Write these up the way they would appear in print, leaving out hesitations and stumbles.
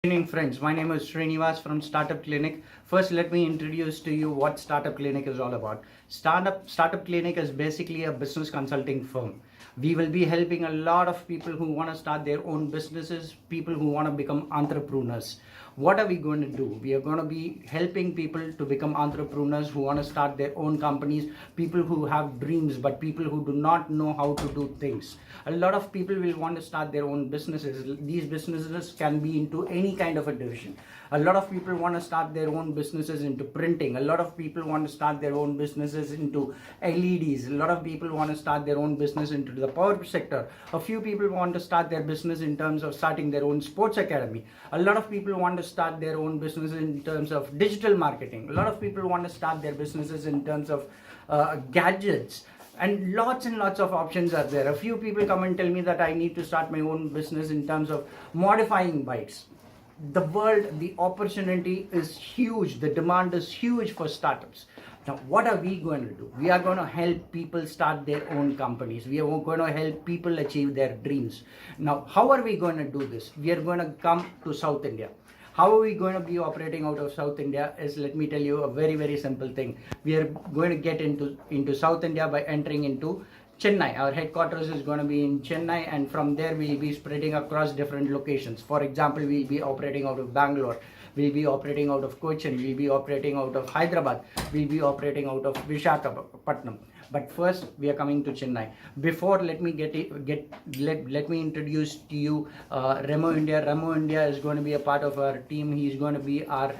Good evening, friends. My name is Srinivas from Startup Clinic. First, let me introduce to you what Startup Clinic is all about. Startup Clinic is basically a business consulting firm. We will be helping a lot of people who want to start their own businesses, people who want to become entrepreneurs. What are we going to do? We are going to be helping people to become entrepreneurs who want to start their own companies, people who have dreams, but people who do not know how to do things. A lot of people will want to start their own businesses. These businesses can be into any kind of a division. A lot of people want to start their own businesses into printing. A lot of people want to start their own businesses into LEDs. A lot of people want to start their own business into the power sector. A few people want to start their business in terms of starting their own sports academy. A lot of people want to start their own business in terms of digital marketing. A lot of people want to start their businesses in terms of gadgets. And lots of options are there. A few people come and tell me that I need to start my own business in terms of modifying bikes. The world, the opportunity is huge. The demand is huge for startups. Now, what are we going to do? We are going to help people start their own companies. We are going to help people achieve their dreams. Now, how are we going to do this? We are going to come to South India. How are we going to be operating out of South India is, let me tell you, a very simple thing. We are going to get into South India by entering into Chennai. Our headquarters is going to be in Chennai, and from there we'll be spreading across different locations. For example, we'll be operating out of Bangalore, we'll be operating out of Cochin, we'll be operating out of Hyderabad, we'll be operating out of Visakhapatnam. But first, we are coming to Chennai. Before, let me introduce to you Remo India. Remo India is going to be a part of our team. He is going to be our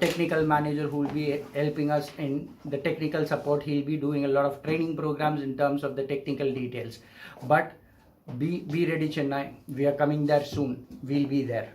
technical manager who will be helping us in the technical support. He'll be doing a lot of training programs in terms of the technical details. But be ready, Chennai. We are coming there soon. We'll be there.